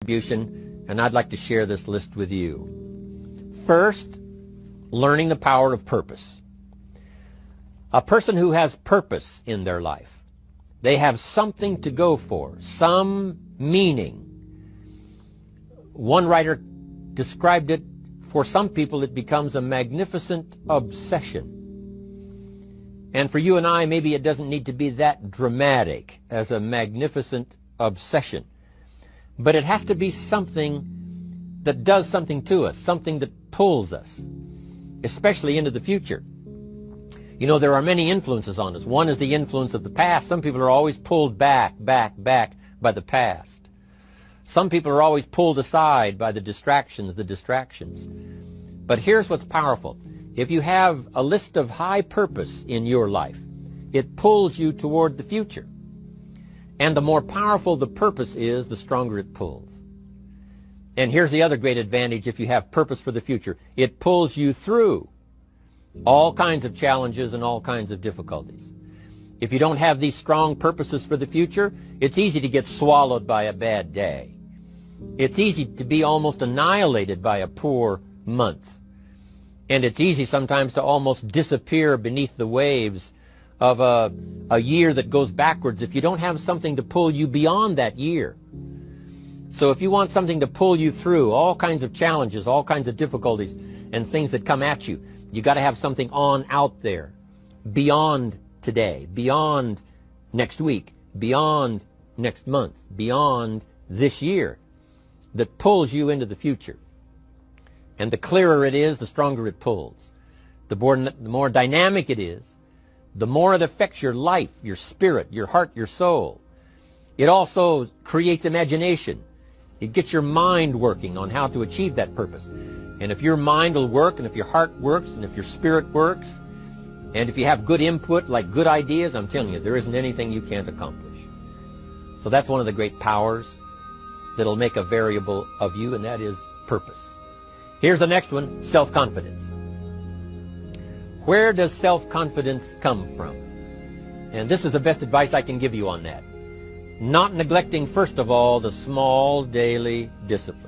contribution, and I'd like to share this list with you. First, learning the power of purpose. A person who has purpose in their life, they have something to go for, some meaning. One writer described it, for some people it becomes a magnificent obsession. And for you and I, maybe it doesn't need to be that dramatic as a magnificent obsession. But it has to be something that does something to us, something that pulls us, especially into the future. You know, there are many influences on us. One is the influence of the past. Some people are always pulled back by the past. Some people are always pulled aside by the distractions. But here's what's powerful. If you have a list of high purpose in your life, it pulls you toward the future. And the more powerful the purpose is, the stronger it pulls. And here's the other great advantage if you have purpose for the future. It pulls you through all kinds of challenges and all kinds of difficulties. If you don't have these strong purposes for the future, it's easy to get swallowed by a bad day. It's easy to be almost annihilated by a poor month. And it's easy sometimes to almost disappear beneath the waves of a year that goes backwards if you don't have something to pull you beyond that year. So if you want something to pull you through all kinds of challenges, all kinds of difficulties and things that come at you, you got to have something on out there beyond today, beyond next week, beyond next month, beyond this year, that pulls you into the future. And the clearer it is, the stronger it pulls. The more dynamic it is, the more it affects your life, your spirit, your heart, your soul. It also creates imagination. It gets your mind working on how to achieve that purpose. And if your mind will work, and if your heart works, and if your spirit works, and if you have good input, like good ideas, I'm telling you, there isn't anything you can't accomplish. So that's one of the great powers that'll make a variable of you, and that is purpose. Here's the next one, self-confidence. Where does self-confidence come from? And this is the best advice I can give you on that. Not neglecting, first of all, the small daily disciplines.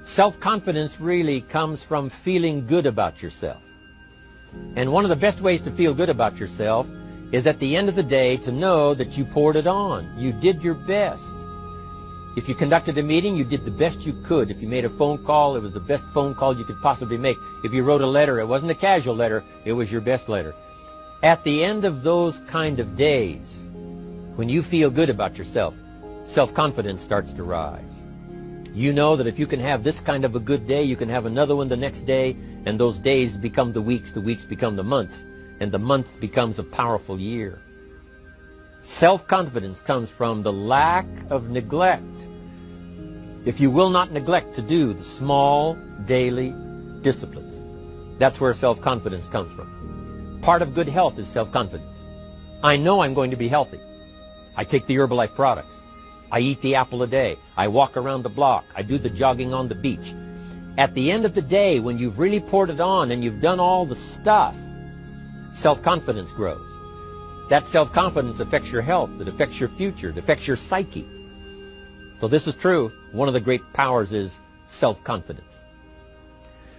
Self-confidence really comes from feeling good about yourself. And one of the best ways to feel good about yourself is at the end of the day to know that you poured it on. You did your best. If you conducted a meeting, you did the best you could. If you made a phone call, it was the best phone call you could possibly make. If you wrote a letter, it wasn't a casual letter, it was your best letter. At the end of those kind of days, when you feel good about yourself, self-confidence starts to rise. You know that if you can have this kind of a good day, you can have another one the next day, and those days become the weeks become the months, and the month becomes a powerful year. Self-confidence comes from the lack of neglect. If you will not neglect to do the small daily disciplines, that's where self-confidence comes from. Part of good health is self-confidence. I know I'm going to be healthy. I take the Herbalife products. I eat the apple a day. I walk around the block. I do the jogging on the beach. At the end of the day, when you've really poured it on and you've done all the stuff, self-confidence grows. That self-confidence affects your health. It affects your future. It affects your psyche. So this is true. One of the great powers is self-confidence.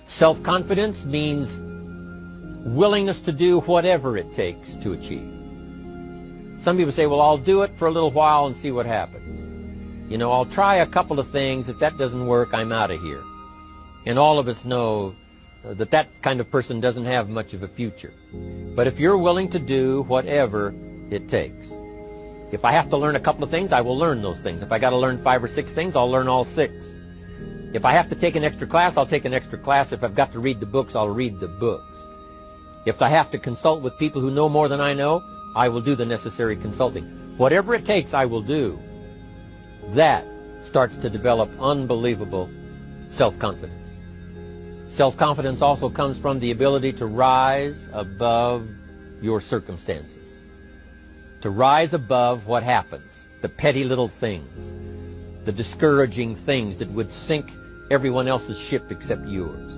Self-confidence means willingness to do whatever it takes to achieve. Some people say, well, I'll do it for a little while and see what happens. You know, I'll try a couple of things. If that doesn't work, I'm out of here. And all of us know that that kind of person doesn't have much of a future. But if you're willing to do whatever it takes, if I have to learn a couple of things, I will learn those things. If I got to learn 5 or 6 things, I'll learn all 6. If I have to take an extra class, I'll take an extra class. If I've got to read the books, I'll read the books. If I have to consult with people who know more than I know, I will do the necessary consulting. Whatever it takes, I will do. That starts to develop unbelievable self-confidence. Self-confidence also comes from the ability to rise above your circumstances. To rise above what happens, the petty little things, the discouraging things that would sink everyone else's ship except yours,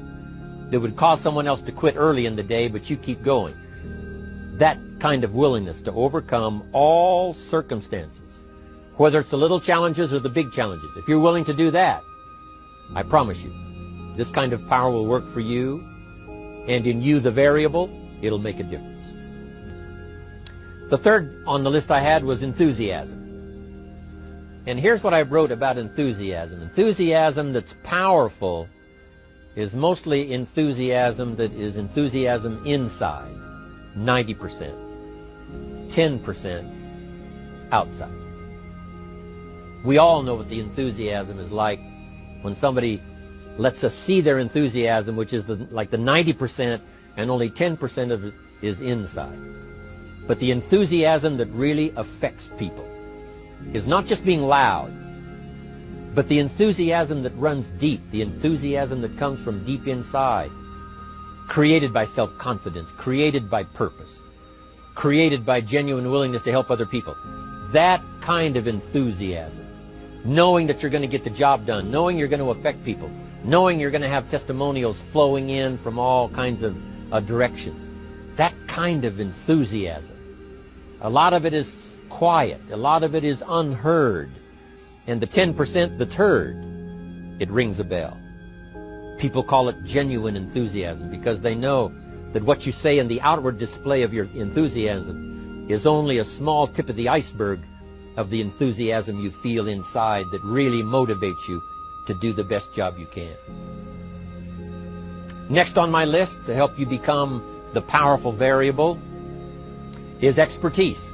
that would cause someone else to quit early in the day, but you keep going. That kind of willingness to overcome all circumstances Whether it's the little challenges or the big challenges, if you're willing to do that, I promise you, this kind of power will work for you, and in you, the variable, it'll make a difference. The third on the list I had was enthusiasm. And here's what I wrote about enthusiasm. Enthusiasm that's powerful is mostly enthusiasm that is enthusiasm inside, 90%, 10% outside. We all know what the enthusiasm is like when somebody lets us see their enthusiasm, which is like the 90%, and only 10% of it is inside. But the enthusiasm that really affects people is not just being loud, but the enthusiasm that runs deep, the enthusiasm that comes from deep inside, created by self-confidence, created by purpose, created by genuine willingness to help other people. That kind of enthusiasm, knowing that you're going to get the job done, knowing you're going to affect people, knowing you're going to have testimonials flowing in from all kinds of directions. That kind of enthusiasm. A lot of it is quiet. A lot of it is unheard. And the 10% that's heard, it rings a bell. People call it genuine enthusiasm because they know that what you say in the outward display of your enthusiasm is only a small tip of the iceberg of the enthusiasm you feel inside that really motivates you to do the best job you can. Next on my list to help you become the powerful variable is expertise.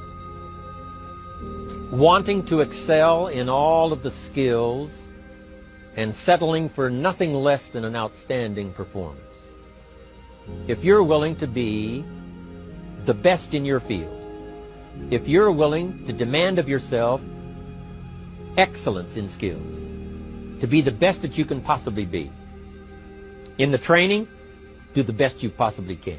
Wanting to excel in all of the skills and settling for nothing less than an outstanding performance. If you're willing to be the best in your field, if you're willing to demand of yourself excellence in skills, to be the best that you can possibly be. In the training, do the best you possibly can.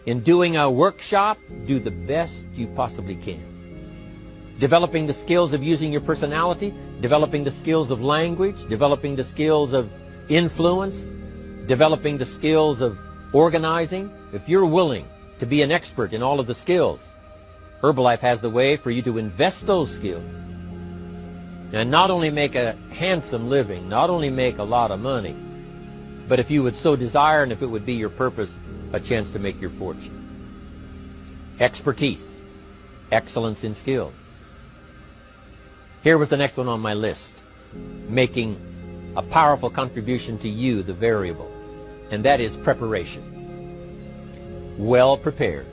In doing a workshop, do the best you possibly can. Developing the skills of using your personality, developing the skills of language, developing the skills of influence, developing the skills of organizing. If you're willing to be an expert in all of the skills, Herbalife has the way for you to invest those skills and not only make a handsome living, not only make a lot of money, but if you would so desire and if it would be your purpose, a chance to make your fortune. Expertise, excellence in skills. Here was the next one on my list, making a powerful contribution to you, the variable, and that is preparation. Well prepared.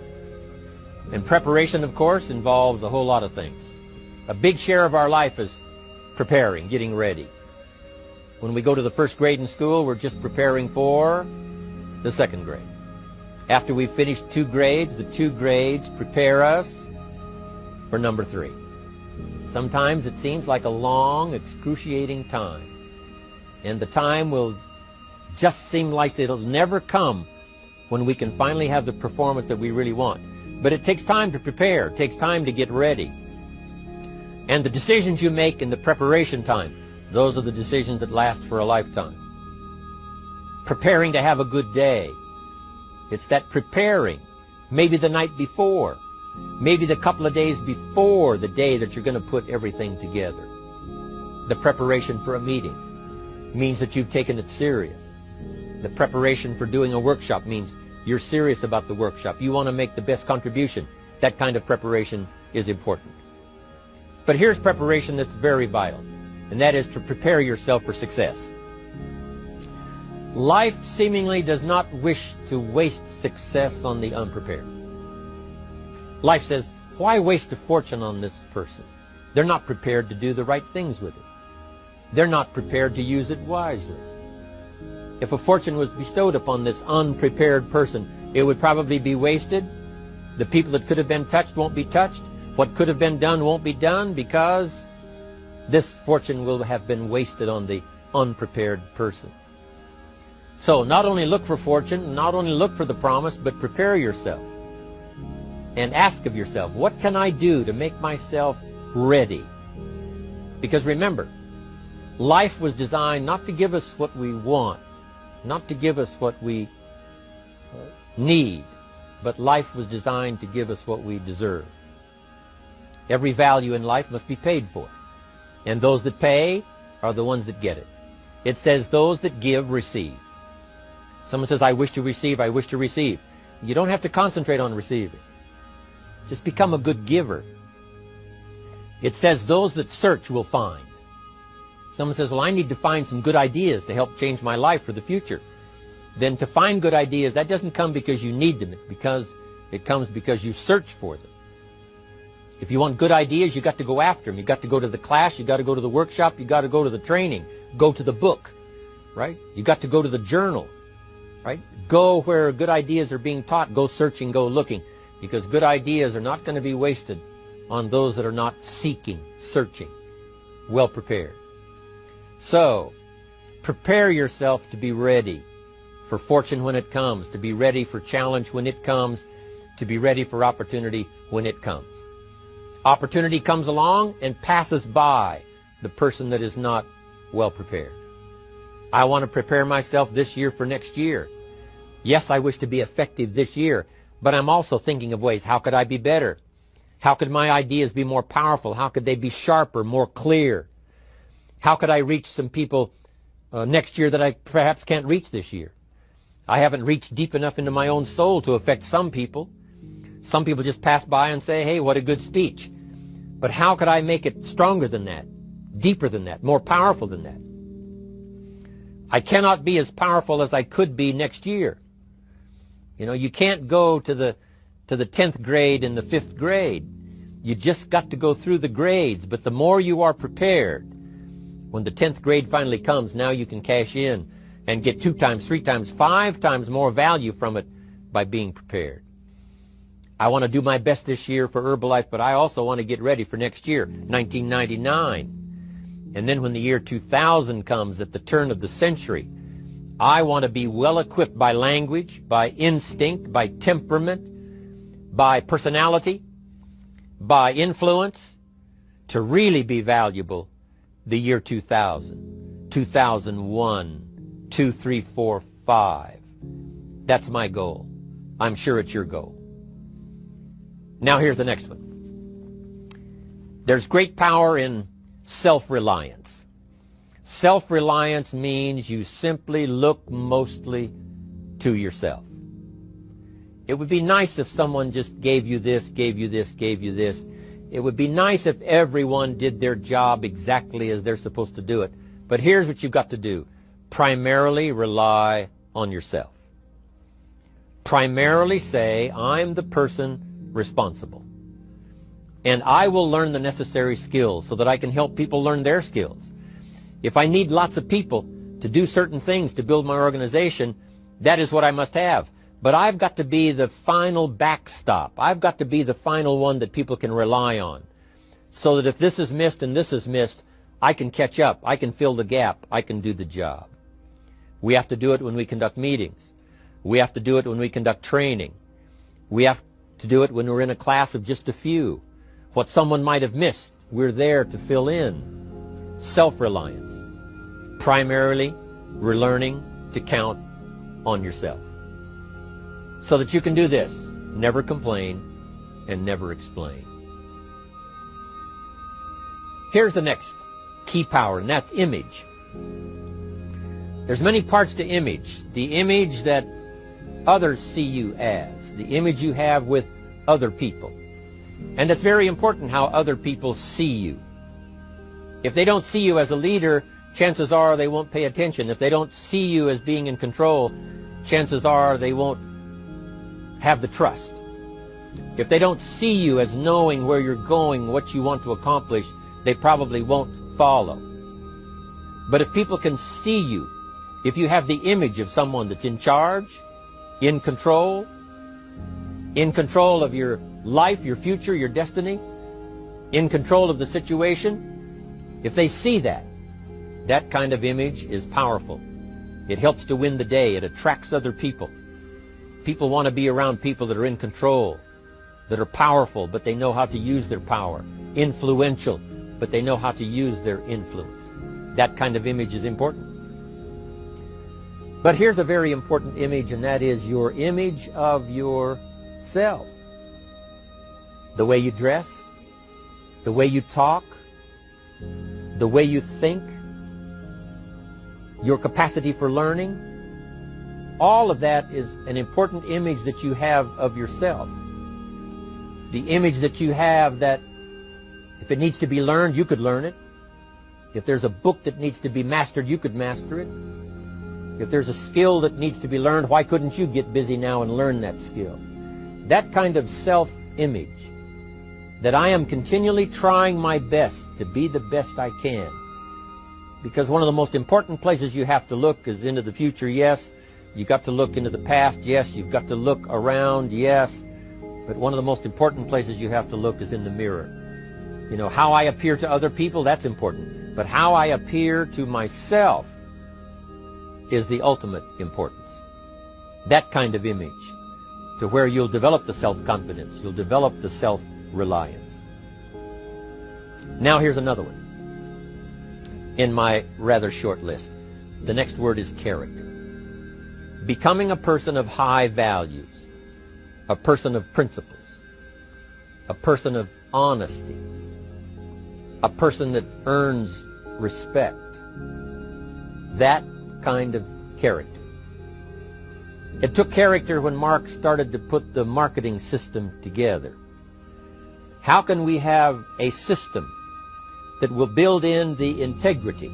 And preparation, of course, involves a whole lot of things. A big share of our life is preparing, getting ready. When we go to the first grade in school, we're just preparing for the second grade. After we've finished 2 grades, the 2 grades prepare us for number 3. Sometimes it seems like a long, excruciating time. And the time will just seem like it'll never come when we can finally have the performance that we really want. But it takes time to prepare. It takes time to get ready. And the decisions you make in the preparation time, those are the decisions that last for a lifetime. Preparing to have a good day. It's that preparing, maybe the night before, maybe the couple of days before the day that you're going to put everything together. The preparation for a meeting means that you've taken it serious. The preparation for doing a workshop means you're serious about the workshop. You want to make the best contribution. That kind of preparation is important. But here's preparation that's very vital, and that is to prepare yourself for success. Life seemingly does not wish to waste success on the unprepared. Life says, why waste a fortune on this person? They're not prepared to do the right things with it. They're not prepared to use it wisely. If a fortune was bestowed upon this unprepared person, it would probably be wasted. The people that could have been touched won't be touched. What could have been done won't be done because this fortune will have been wasted on the unprepared person. So not only look for fortune, not only look for the promise, but prepare yourself. And ask of yourself, what can I do to make myself ready? Because remember, life was designed not to give us what we want, not to give us what we need, but life was designed to give us what we deserve. Every value in life must be paid for. And those that pay are the ones that get it. It says those that give receive. Someone says, I wish to receive, I wish to receive. You don't have to concentrate on receiving. Just become a good giver. It says those that search will find. Someone says, well, I need to find some good ideas to help change my life for the future. Then to find good ideas, that doesn't come because you need them, it comes because you search for them. If you want good ideas, you got to go after them. You got to go to the class, you got to go to the workshop, you got to go to the training, go to the book, right? You got to go to the journal, right? Go where good ideas are being taught, go searching, go looking, because good ideas are not going to be wasted on those that are not seeking, searching, well prepared. So, prepare yourself to be ready for fortune when it comes, to be ready for challenge when it comes, to be ready for opportunity when it comes. Opportunity comes along and passes by the person that is not well prepared. I want to prepare myself this year for next year. Yes, I wish to be effective this year, but I'm also thinking of ways, how could I be better? How could my ideas be more powerful? How could they be sharper, more clear? How could I reach some people next year that I perhaps can't reach this year? I haven't reached deep enough into my own soul to affect some people. Some people just pass by and say, hey, what a good speech. But how could I make it stronger than that, deeper than that, more powerful than that? I cannot be as powerful as I could be next year. You know, you can't go to the 10th grade in the 5th grade. You just got to go through the grades. But the more you are prepared, when the 10th grade finally comes, now you can cash in and get 2 times, 3 times, 5 times more value from it by being prepared. I want to do my best this year for Herbalife, but I also want to get ready for next year, 1999. And then when the year 2000 comes at the turn of the century, I want to be well equipped by language, by instinct, by temperament, by personality, by influence, to really be valuable the year 2000, 2001, 2, 3, 4, 5. That's my goal. I'm sure it's your goal. Now here's the next one. There's great power in self-reliance. Self-reliance means you simply look mostly to yourself. It would be nice if someone just gave you this, gave you this, gave you this. It would be nice if everyone did their job exactly as they're supposed to do it. But here's what you've got to do. Primarily rely on yourself. Primarily say, I'm the person responsible. And I will learn the necessary skills so that I can help people learn their skills. If I need lots of people to do certain things to build my organization, that is what I must have. But I've got to be the final backstop. I've got to be the final one that people can rely on. So that if this is missed and this is missed, I can catch up. I can fill the gap. I can do the job. We have to do it when we conduct meetings. We have to do it when we conduct training. We have to do it when we're in a class of just a few. What someone might have missed, we're there to fill in. Self-reliance. Primarily, we're learning to count on yourself. So that you can do this. Never complain and never explain. Here's the next key power, and that's image. There's many parts to image. The image that others see you as. The image you have with other people. And it's very important how other people see you. If they don't see you as a leader, chances are they won't pay attention. If they don't see you as being in control, chances are they won't have the trust. If they don't see you as knowing where you're going, what you want to accomplish, they probably won't follow. But if people can see you, if you have the image of someone that's in charge, in control of your life, your future, your destiny, in control of the situation, if they see that, that kind of image is powerful. It helps to win the day. It attracts other people. People want to be around people that are in control, that are powerful, but they know how to use their power, influential, but they know how to use their influence. That kind of image is important. But here's a very important image, and that is your image of yourself. The way you dress, the way you talk, the way you think, your capacity for learning. All of that is an important image that you have of yourself. The image that you have that if it needs to be learned, you could learn it. If there's a book that needs to be mastered, you could master it. If there's a skill that needs to be learned, why couldn't you get busy now and learn that skill? That kind of self-image, that I am continually trying my best to be the best I can. Because one of the most important places you have to look is into the future, yes. You've got to look into the past, yes. You've got to look around, yes. But one of the most important places you have to look is in the mirror. You know, how I appear to other people, that's important. But how I appear to myself is the ultimate importance. That kind of image, to where you'll develop the self-confidence, you'll develop the self-reliance. Now here's another one in my rather short list. The next word is character. Becoming a person of high values, a person of principles, a person of honesty, a person that earns respect. That kind of character. It took character when Mark started to put the marketing system together. How can we have a system that will build in the integrity,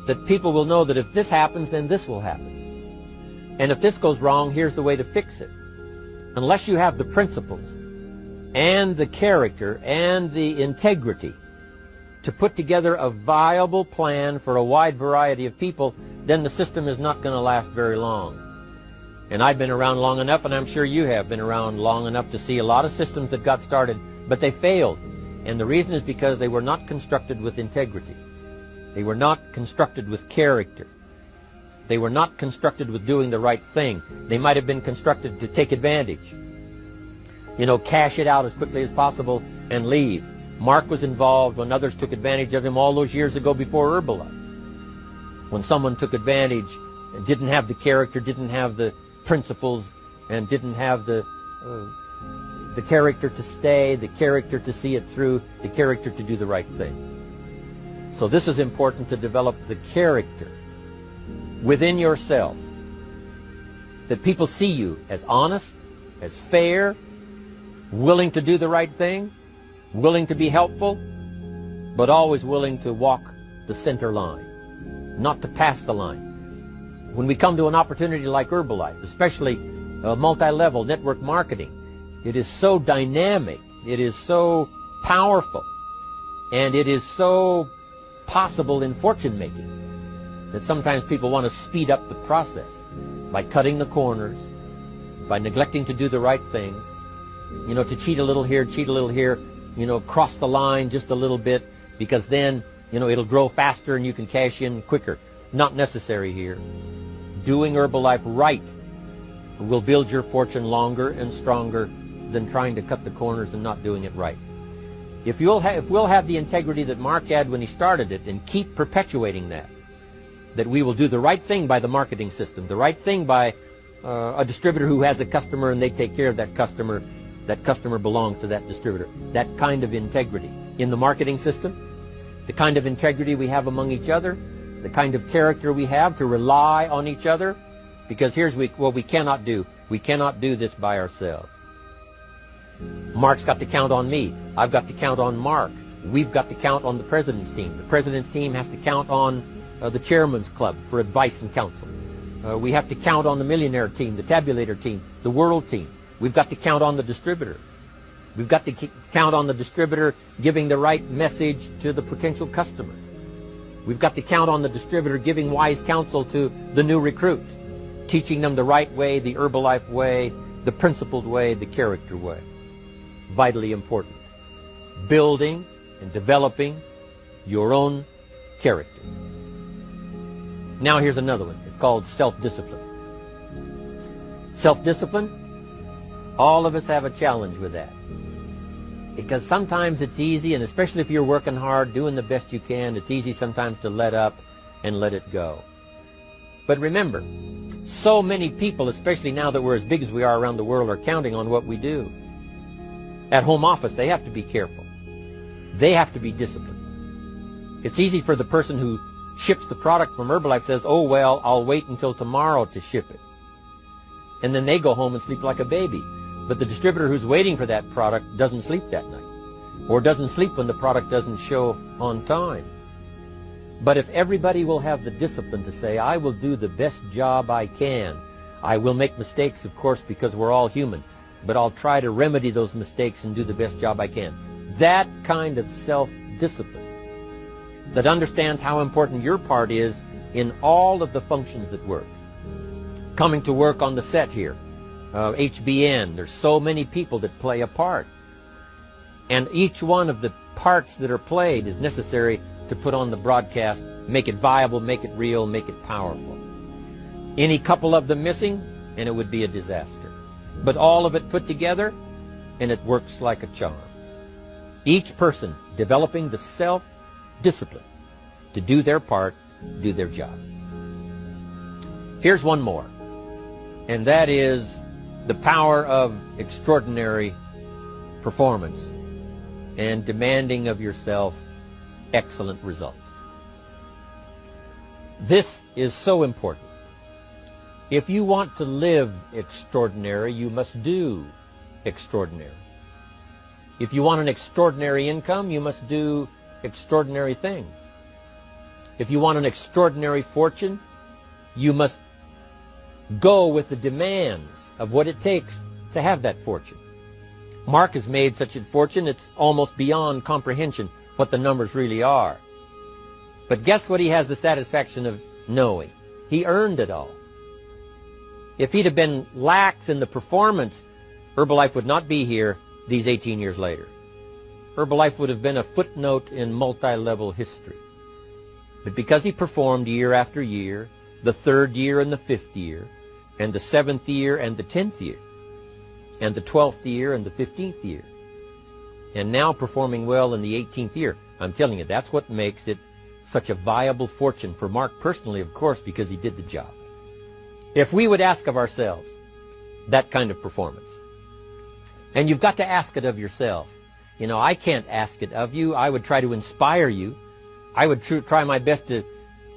that people will know that if this happens, then this will happen. And if this goes wrong, here's the way to fix it. Unless you have the principles and the character and the integrity to put together a viable plan for a wide variety of people, then the system is not going to last very long. And I've been around long enough, and I'm sure you have been around long enough to see a lot of systems that got started, but they failed. And the reason is because they were not constructed with integrity. They were not constructed with character. They were not constructed with doing the right thing. They might have been constructed to take advantage. You know, cash it out as quickly as possible and leave. Mark was involved when others took advantage of him all those years ago before Herbalife. When someone took advantage and didn't have the character, didn't have the principles, and didn't have the character to stay, the character to see it through, the character to do the right thing. So this is important, to develop the character within yourself, that people see you as honest, as fair, willing to do the right thing, willing to be helpful, but always willing to walk the center line, not to pass the line. When we come to an opportunity like Herbalife, especially multi-level network marketing, it is so dynamic, it is so powerful, and it is so possible in fortune making that sometimes people want to speed up the process by cutting the corners, by neglecting to do the right things, you know, to cheat a little here, you know, cross the line just a little bit, because then, you know, it'll grow faster and you can cash in quicker. Not necessary here. Doing Herbalife right will build your fortune longer and stronger than trying to cut the corners and not doing it right. If we'll have the integrity that Mark had when he started it, and keep perpetuating that we will do the right thing by the marketing system, the right thing by a distributor who has a customer and they take care of that customer belongs to that distributor. That kind of integrity in the marketing system, the kind of integrity we have among each other, the kind of character we have to rely on each other, because here's what we cannot do. We cannot do this by ourselves. Mark's got to count on me. I've got to count on Mark. We've got to count on the president's team. The president's team has to count on the chairman's club for advice and counsel. We have to count on the millionaire team, the tabulator team, the world team. We've got to count on the distributor. We've got to count on the distributor giving the right message to the potential customers. We've got to count on the distributor giving wise counsel to the new recruit, teaching them the right way, the Herbalife way, the principled way, the character way. Vitally important. Building and developing your own character. Now here's another one. It's called self-discipline. Self-discipline, all of us have a challenge with that. Because sometimes it's easy, and especially if you're working hard, doing the best you can, it's easy sometimes to let up and let it go. But remember, so many people, especially now that we're as big as we are around the world, are counting on what we do. At home office, they have to be careful. They have to be disciplined. It's easy for the person who ships the product from Herbalife says, oh, well, I'll wait until tomorrow to ship it. And then they go home and sleep like a baby. But the distributor who's waiting for that product doesn't sleep that night, or doesn't sleep when the product doesn't show on time. But if everybody will have the discipline to say, I will do the best job I can. I will make mistakes, of course, because we're all human, but I'll try to remedy those mistakes and do the best job I can. That kind of self-discipline that understands how important your part is in all of the functions that work. Coming to work on the set here, HBN, there's so many people that play a part. And each one of the parts that are played is necessary to put on the broadcast, make it viable, make it real, make it powerful. Any couple of them missing, and it would be a disaster. But all of it put together, and it works like a charm. Each person developing the self-discipline to do their part, do their job. Here's one more, and that is the power of extraordinary performance and demanding of yourself excellent results. This is so important. If you want to live extraordinary, you must do extraordinary. If you want an extraordinary income, you must do extraordinary things. If you want an extraordinary fortune, you must go with the demands of what it takes to have that fortune. Mark has made such a fortune, it's almost beyond comprehension what the numbers really are. But guess what he has the satisfaction of knowing? He earned it all. If he'd have been lax in the performance, Herbalife would not be here these 18 years later. Herbalife would have been a footnote in multi-level history. But because he performed year after year, the 3rd year and the 5th year, and the 7th year and the 10th year, and the 12th year and the 15th year, and now performing well in the 18th year, I'm telling you, that's what makes it such a viable fortune for Mark personally, of course, because he did the job. If we would ask of ourselves that kind of performance, and you've got to ask it of yourself. You know, I can't ask it of you. I would try to inspire you. I would try my best to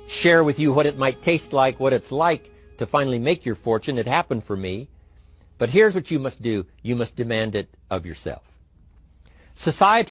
share with you what it might taste like, what it's like to finally make your fortune. It happened for me. But here's what you must do. You must demand it of yourself. Society